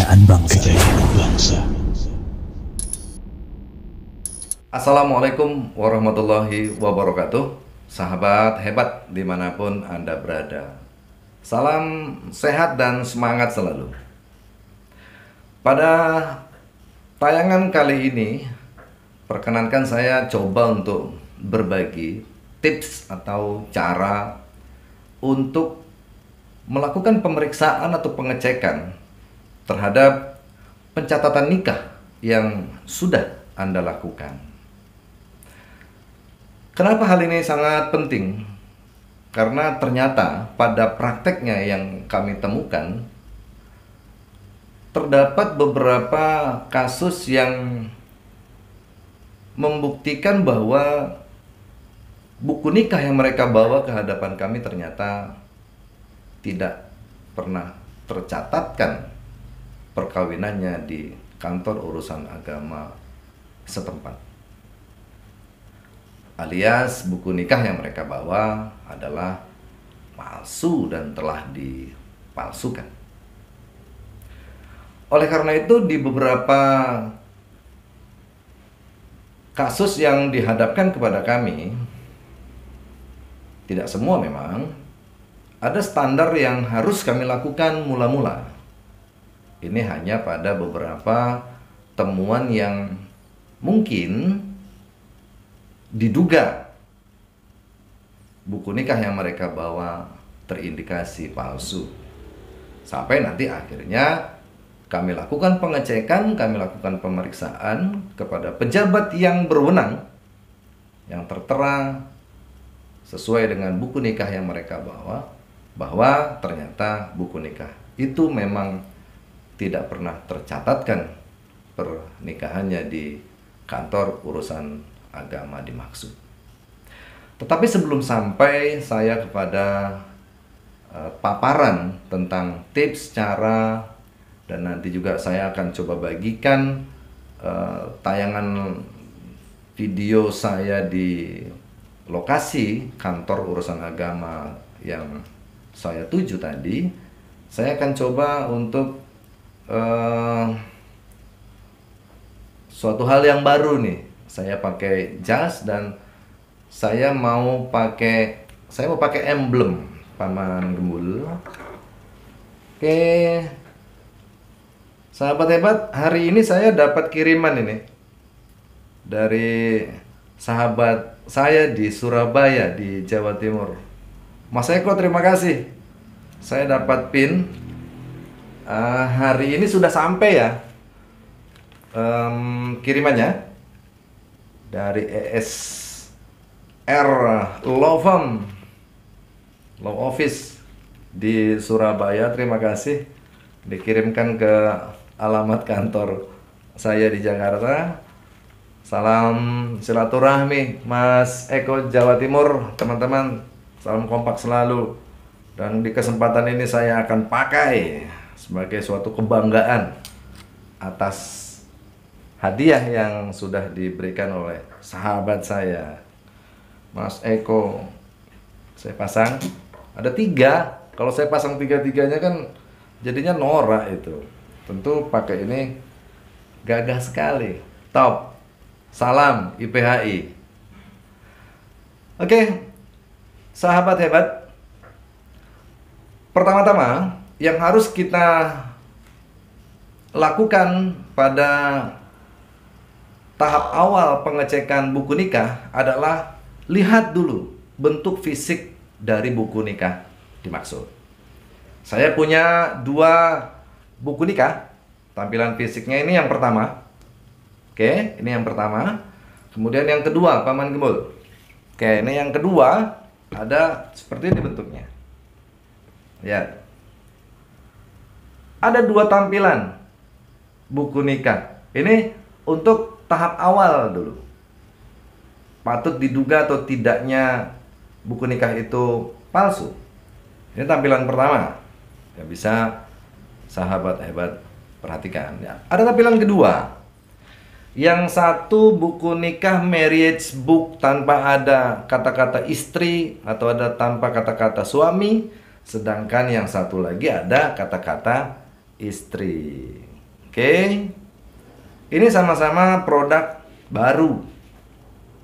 Kejayaan bangsa. Assalamualaikum warahmatullahi wabarakatuh. Sahabat hebat dimanapun Anda berada, salam sehat dan semangat selalu. Pada tayangan kali ini, perkenankan saya coba untuk berbagi tips atau cara untuk melakukan pemeriksaan atau pengecekan terhadap pencatatan nikah yang sudah Anda lakukan. Kenapa hal ini sangat penting? Karena ternyata pada prakteknya yang kami temukan, terdapat beberapa kasus yang membuktikan bahwa buku nikah yang mereka bawa ke hadapan kami ternyata tidak pernah tercatatkan perkawinannya di kantor urusan agama setempat. Alias buku nikah yang mereka bawa adalah palsu dan telah dipalsukan. Oleh karena itu, di beberapa kasus yang dihadapkan kepada kami, tidak semua memang, ada standar yang harus kami lakukan mula-mula. Ini hanya pada beberapa temuan yang mungkin diduga buku nikah yang mereka bawa terindikasi palsu. Sampai nanti akhirnya kami lakukan pengecekan, kami lakukan pemeriksaan kepada pejabat yang berwenang, yang tertera sesuai dengan buku nikah yang mereka bawa, bahwa ternyata buku nikah itu memang tidak pernah tercatatkan pernikahannya di kantor urusan agama dimaksud. Tetapi sebelum sampai saya kepada paparan tentang tips, cara, dan nanti juga saya akan coba bagikan tayangan video saya di lokasi kantor urusan agama yang saya tuju tadi, saya akan coba untuk suatu hal yang baru nih. Saya pakai jas dan saya mau pakai emblem Paman Gembul. Oke, sahabat hebat, hari ini saya dapat kiriman ini dari sahabat saya di Surabaya di Jawa Timur. Mas Eko, terima kasih. Saya dapat pin. Hari ini sudah sampai ya kirimannya dari ESR Law Office di Surabaya. Terima kasih. Dikirimkan ke alamat kantor saya di Jakarta. Salam silaturahmi Mas Eko, Jawa Timur, teman-teman. Salam kompak selalu. Dan di kesempatan ini saya akan pakai sebagai suatu kebanggaan atas hadiah yang sudah diberikan oleh sahabat saya, Mas Eko. Saya pasang, ada 3. Kalau saya pasang 3-3-nya kan jadinya norak itu. Tentu pakai ini gagah sekali. Top. Salam IPHI. Oke, sahabat hebat. Pertama-tama yang harus kita lakukan pada tahap awal pengecekan buku nikah adalah lihat dulu bentuk fisik dari buku nikah dimaksud. Saya punya 2 buku nikah. Tampilan fisiknya ini yang pertama. Oke, ini yang pertama. Kemudian yang kedua, Paman Gembul. Oke, ini yang kedua, ada seperti ini bentuknya. Ya. Ada 2 tampilan buku nikah. Ini untuk tahap awal dulu. Patut diduga atau tidaknya buku nikah itu palsu. Ini tampilan pertama. Ya, bisa sahabat hebat perhatikan. Ya. Ada tampilan kedua. Yang satu buku nikah marriage book tanpa ada kata-kata istri atau ada tanpa kata-kata suami. Sedangkan yang satu lagi ada kata-kata istri. Oke. Ini sama-sama produk baru.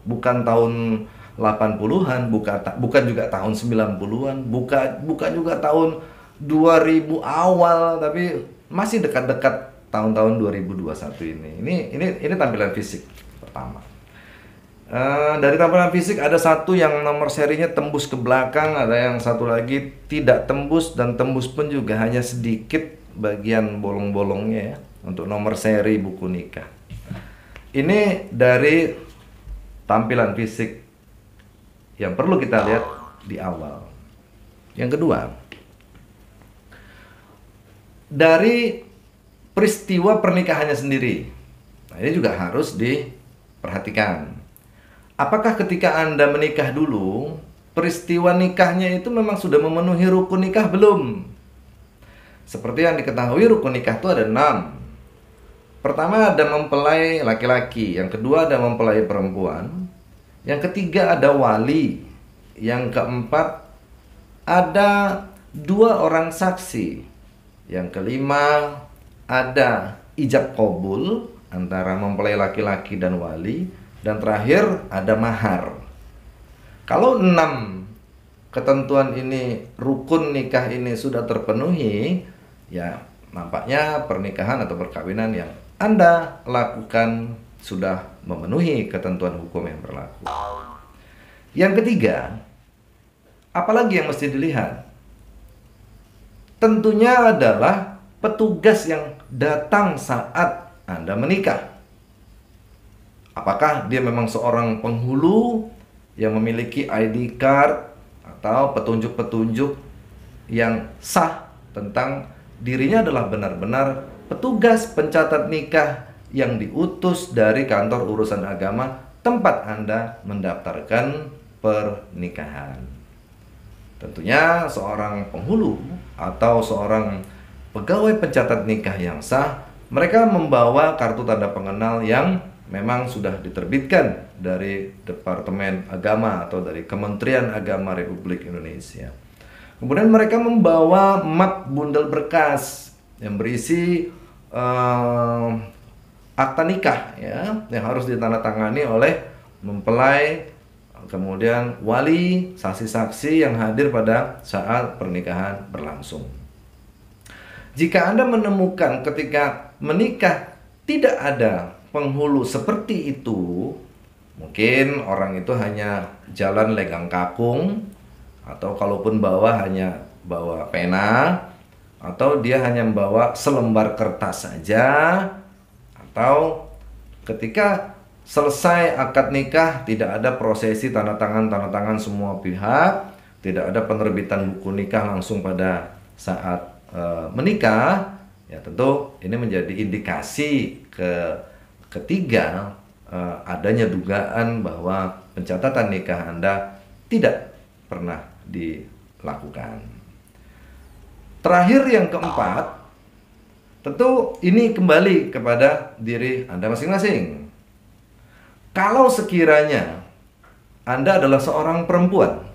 Bukan tahun 80-an, bukan juga tahun 90-an, bukan juga tahun 2000 awal, tapi masih dekat-dekat tahun-tahun 2021 ini. Ini tampilan fisik pertama. Dari tampilan fisik ada satu yang nomor serinya tembus ke belakang, ada yang satu lagi tidak tembus, dan tembus pun juga hanya sedikit bagian bolong-bolongnya ya, untuk nomor seri buku nikah. Ini dari tampilan fisik yang perlu kita lihat di awal. Yang kedua, dari peristiwa pernikahannya sendiri. Nah, ini juga harus diperhatikan. Apakah ketika Anda menikah dulu, peristiwa nikahnya itu memang sudah memenuhi rukun nikah belum? Seperti yang diketahui, rukun nikah itu ada 6. Pertama ada mempelai laki-laki, yang kedua ada mempelai perempuan, yang ketiga ada wali, yang keempat ada 2 orang saksi, yang kelima ada ijab qabul antara mempelai laki-laki dan wali, dan terakhir ada mahar. Kalau 6 ketentuan ini, rukun nikah ini sudah terpenuhi, ya nampaknya pernikahan atau perkawinan yang Anda lakukan sudah memenuhi ketentuan hukum yang berlaku. Yang ketiga, apalagi yang mesti dilihat? Tentunya adalah petugas yang datang saat Anda menikah. Apakah dia memang seorang penghulu yang memiliki ID card atau petunjuk-petunjuk yang sah tentang dirinya adalah benar-benar petugas pencatat nikah yang diutus dari kantor urusan agama tempat Anda mendaftarkan pernikahan. Tentunya seorang penghulu atau seorang pegawai pencatat nikah yang sah, mereka membawa kartu tanda pengenal yang memang sudah diterbitkan dari Departemen Agama atau dari Kementerian Agama Republik Indonesia. Kemudian mereka membawa map bundel berkas yang berisi akta nikah ya, yang harus ditandatangani oleh mempelai, kemudian wali, saksi-saksi yang hadir pada saat pernikahan berlangsung. Jika Anda menemukan ketika menikah tidak ada penghulu seperti itu, mungkin orang itu hanya jalan legang kakung, atau kalaupun hanya bawa pena, atau dia hanya membawa selembar kertas saja, atau ketika selesai akad nikah tidak ada prosesi tanda tangan semua pihak, tidak ada penerbitan buku nikah langsung pada saat menikah, ya tentu ini menjadi indikasi ketiga adanya dugaan bahwa pencatatan nikah Anda tidak pernah dilakukan. Terakhir yang keempat, tentu ini kembali kepada diri Anda masing-masing. Kalau sekiranya Anda adalah seorang perempuan,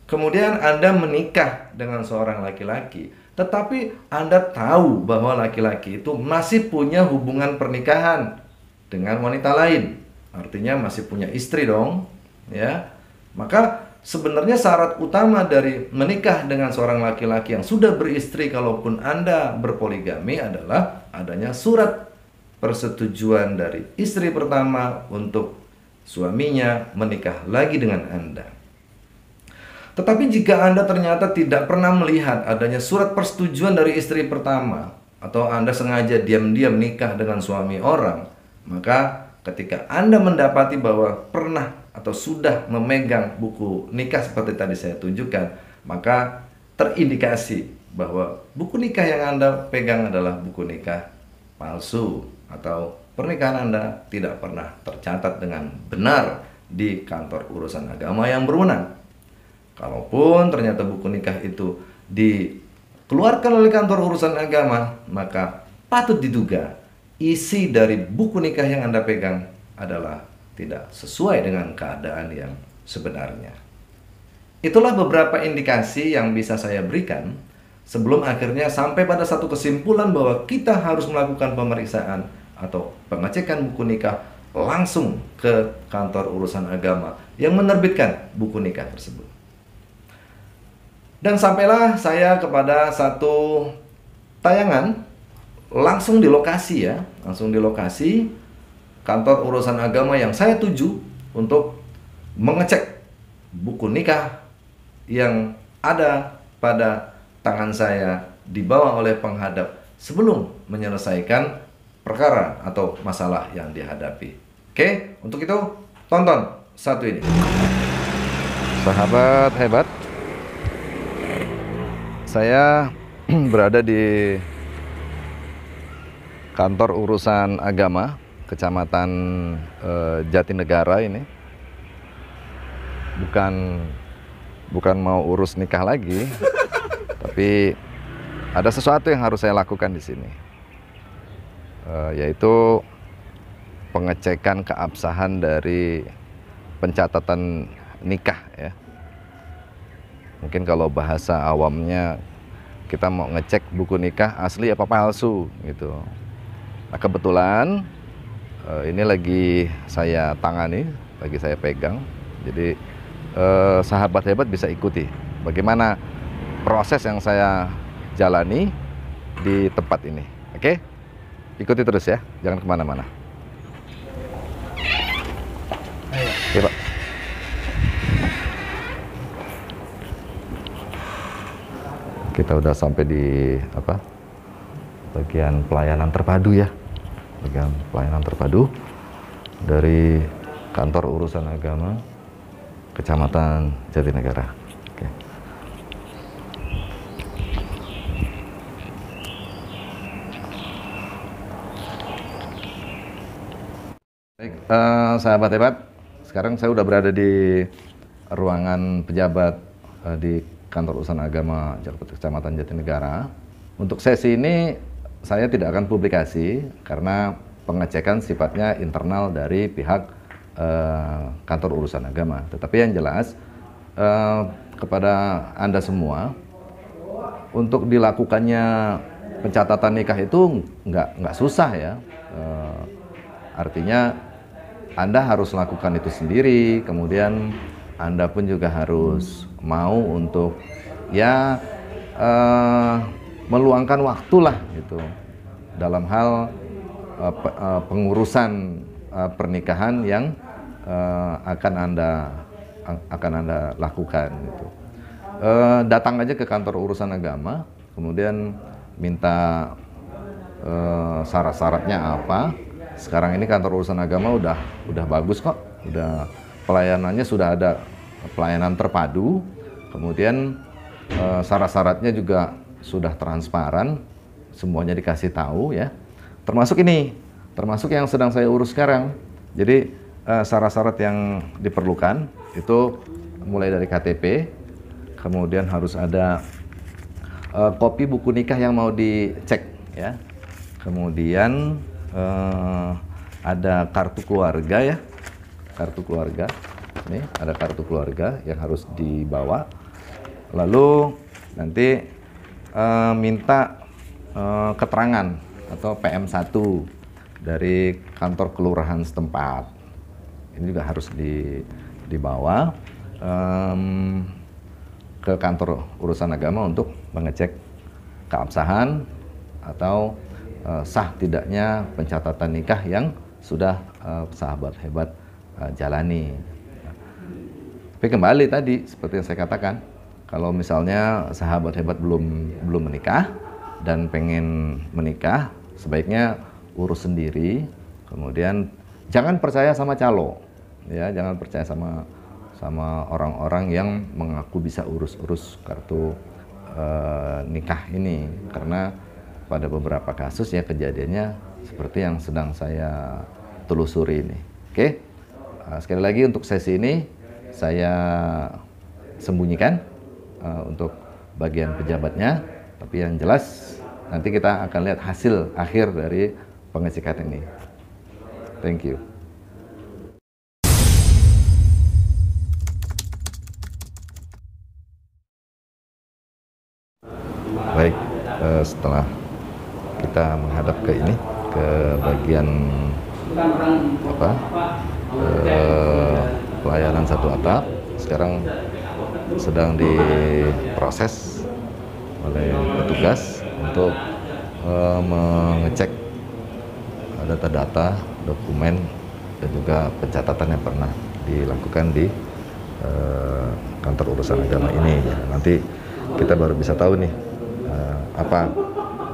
kemudian Anda menikah dengan seorang laki-laki, tetapi Anda tahu bahwa laki-laki itu masih punya hubungan pernikahan dengan wanita lain, artinya masih punya istri dong, ya. Maka sebenarnya syarat utama dari menikah dengan seorang laki-laki yang sudah beristri, kalaupun Anda berpoligami, adalah adanya surat persetujuan dari istri pertama untuk suaminya menikah lagi dengan Anda. Tetapi jika Anda ternyata tidak pernah melihat adanya surat persetujuan dari istri pertama, atau Anda sengaja diam-diam nikah dengan suami orang, maka ketika Anda mendapati bahwa pernah atau sudah memegang buku nikah seperti tadi saya tunjukkan, maka terindikasi bahwa buku nikah yang Anda pegang adalah buku nikah palsu, atau pernikahan Anda tidak pernah tercatat dengan benar di kantor urusan agama yang berwenang. Kalaupun ternyata buku nikah itu dikeluarkan oleh kantor urusan agama, maka patut diduga isi dari buku nikah yang Anda pegang adalah tidak sesuai dengan keadaan yang sebenarnya. Itulah beberapa indikasi yang bisa saya berikan sebelum akhirnya sampai pada satu kesimpulan bahwa kita harus melakukan pemeriksaan atau pengecekan buku nikah langsung ke kantor urusan agama yang menerbitkan buku nikah tersebut. Dan sampailah saya kepada satu tayangan langsung di lokasi ya, langsung di lokasi kantor urusan agama yang saya tuju untuk mengecek buku nikah yang ada pada tangan saya dibawa oleh penghadap sebelum menyelesaikan perkara atau masalah yang dihadapi. Oke, untuk itu tonton satu ini. Sahabat hebat, saya berada di kantor urusan agama Kecamatan Jatinegara ini. Bukan mau urus nikah lagi, tapi ada sesuatu yang harus saya lakukan di sini, yaitu pengecekan keabsahan dari pencatatan nikah ya. Mungkin kalau bahasa awamnya kita mau ngecek buku nikah asli apa palsu gitu. Nah kebetulan ini lagi saya tangani, lagi saya pegang. Jadi sahabat hebat bisa ikuti bagaimana proses yang saya jalani di tempat ini. Oke? Ikuti terus ya, jangan kemana-mana. Oke, Pak. Kita udah sampai di bagian pelayanan terpadu ya. Bagian pelayanan terpadu dari kantor urusan agama Kecamatan Jatinegara. Oke. Baik, sahabat hebat, sekarang saya udah berada di ruangan pejabat di kantor urusan agama Kecamatan Jatinegara. Untuk sesi ini saya tidak akan publikasi karena pengecekan sifatnya internal dari pihak kantor urusan agama. Tetapi yang jelas kepada Anda semua, untuk dilakukannya pencatatan nikah itu nggak susah ya. Artinya Anda harus lakukan itu sendiri, kemudian Anda pun juga harus mau untuk ya meluangkan waktu lah gitu dalam hal pengurusan pernikahan yang akan anda lakukan gitu. Datang aja ke kantor urusan agama, kemudian minta syarat-syaratnya apa. Sekarang ini kantor urusan agama udah bagus kok, udah pelayanannya sudah ada pelayanan terpadu, kemudian syarat-syaratnya juga sudah transparan, semuanya dikasih tahu ya. Termasuk yang sedang saya urus sekarang. Jadi syarat-syarat yang diperlukan itu mulai dari KTP, kemudian harus ada kopi buku nikah yang mau dicek ya. Kemudian ada kartu keluarga ya, kartu keluarga. Ini ada kartu keluarga yang harus dibawa. Lalu nanti minta keterangan atau PM1 dari kantor kelurahan setempat. Ini juga harus dibawa ke kantor urusan agama untuk mengecek keabsahan atau sah tidaknya pencatatan nikah yang sudah sahabat hebat jalani. Tapi kembali tadi seperti yang saya katakan, kalau misalnya sahabat hebat belum menikah dan pengen menikah, sebaiknya urus sendiri. Kemudian jangan percaya sama calo, ya, jangan percaya sama orang-orang yang mengaku bisa urus kartu nikah ini, karena pada beberapa kasus ya kejadiannya seperti yang sedang saya telusuri ini. Oke, sekali lagi untuk sesi ini saya sembunyikan untuk bagian pejabatnya, tapi yang jelas nanti kita akan lihat hasil akhir dari pengecekan ini. Thank you. setelah kita menghadap ke ini, ke bagian apa pelayanan satu atap, sekarang sedang diproses oleh petugas untuk mengecek data-data, dokumen, dan juga pencatatan yang pernah dilakukan di kantor urusan agama ini. Ya, nanti kita baru bisa tahu nih apa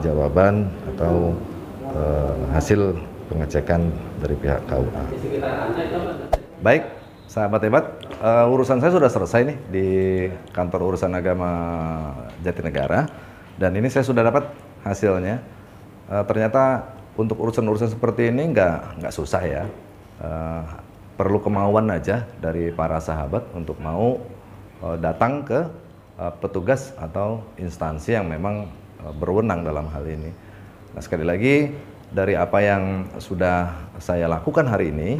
jawaban atau hasil pengecekan dari pihak KUA. Baik, sahabat hebat, urusan saya sudah selesai nih di kantor urusan agama Jatinegara, dan ini saya sudah dapat hasilnya. Ternyata untuk urusan-urusan seperti ini nggak susah ya. Perlu kemauan aja dari para sahabat untuk mau datang ke petugas atau instansi yang memang berwenang dalam hal ini. Nah, sekali lagi dari apa yang sudah saya lakukan hari ini,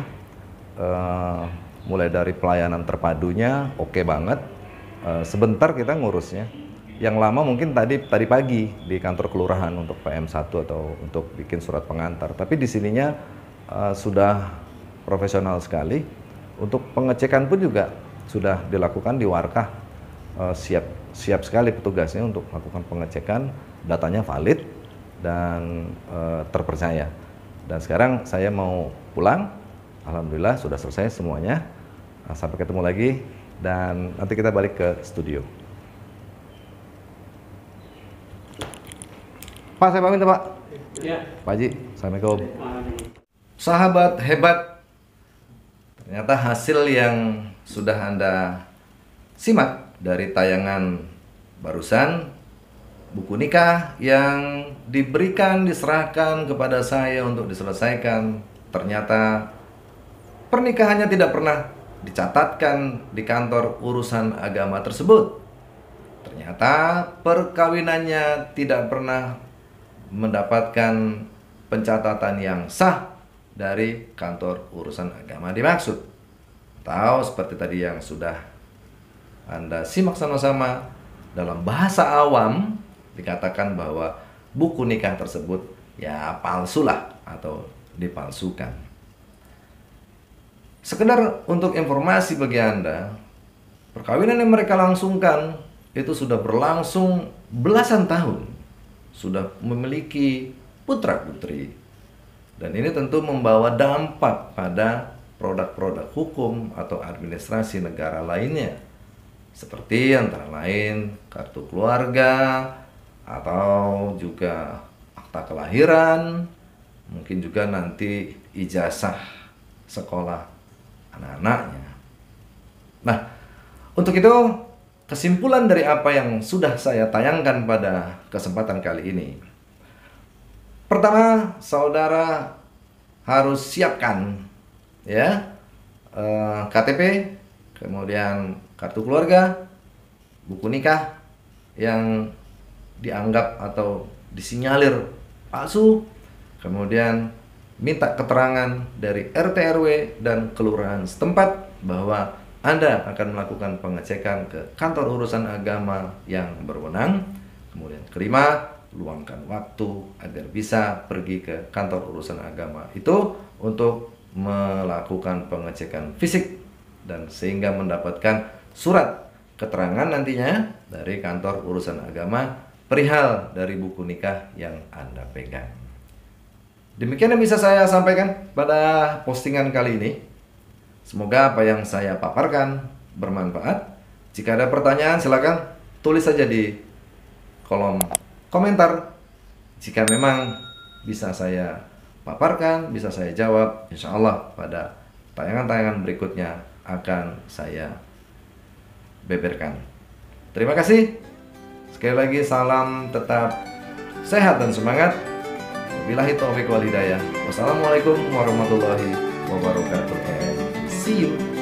mulai dari pelayanan terpadunya oke banget, sebentar kita ngurusnya. Yang lama mungkin tadi pagi di kantor kelurahan untuk PM1 atau untuk bikin surat pengantar, tapi di sininya sudah profesional sekali. Untuk pengecekan pun juga sudah dilakukan di Warkah, siap sekali petugasnya untuk melakukan pengecekan, datanya valid dan terpercaya. Dan sekarang saya mau pulang, alhamdulillah sudah selesai semuanya. Sampai ketemu lagi dan nanti kita balik ke studio. Pak, saya pamit Pak. Ya. Pak Haji, assalamualaikum. Sahabat hebat, ternyata hasil yang sudah Anda simak dari tayangan barusan, buku nikah yang diserahkan kepada saya untuk diselesaikan, ternyata pernikahannya tidak pernah dicatatkan di kantor urusan agama tersebut. Ternyata perkawinannya tidak pernah mendapatkan pencatatan yang sah dari kantor urusan agama dimaksud. Atau seperti tadi yang sudah Anda simak sama-sama, dalam bahasa awam dikatakan bahwa buku nikah tersebut ya palsu lah atau dipalsukan. Sekedar untuk informasi bagi Anda, perkawinan yang mereka langsungkan itu sudah berlangsung belasan tahun, sudah memiliki putra-putri. Dan ini tentu membawa dampak pada produk-produk hukum atau administrasi negara lainnya, seperti antara lain kartu keluarga, atau juga akta kelahiran, mungkin juga nanti ijazah sekolah anak-anaknya. Nah, untuk itu kesimpulan dari apa yang sudah saya tayangkan pada kesempatan kali ini. Pertama, saudara harus siapkan ya KTP, kemudian kartu keluarga, buku nikah yang dianggap atau disinyalir palsu, kemudian minta keterangan dari RT RW dan kelurahan setempat bahwa Anda akan melakukan pengecekan ke kantor urusan agama yang berwenang. Kemudian kelima, luangkan waktu agar bisa pergi ke kantor urusan agama itu untuk melakukan pengecekan fisik dan sehingga mendapatkan surat keterangan nantinya dari kantor urusan agama perihal dari buku nikah yang Anda pegang. Demikian yang bisa saya sampaikan pada postingan kali ini. Semoga apa yang saya paparkan bermanfaat. Jika ada pertanyaan silakan tulis saja di kolom komentar. Jika memang bisa saya paparkan, bisa saya jawab, insya Allah pada tayangan-tayangan berikutnya akan saya beberkan. Terima kasih. Sekali lagi salam tetap sehat dan semangat. Wabillahi taufiq wal hidayah. Wassalamualaikum warahmatullahi wabarakatuh. See you.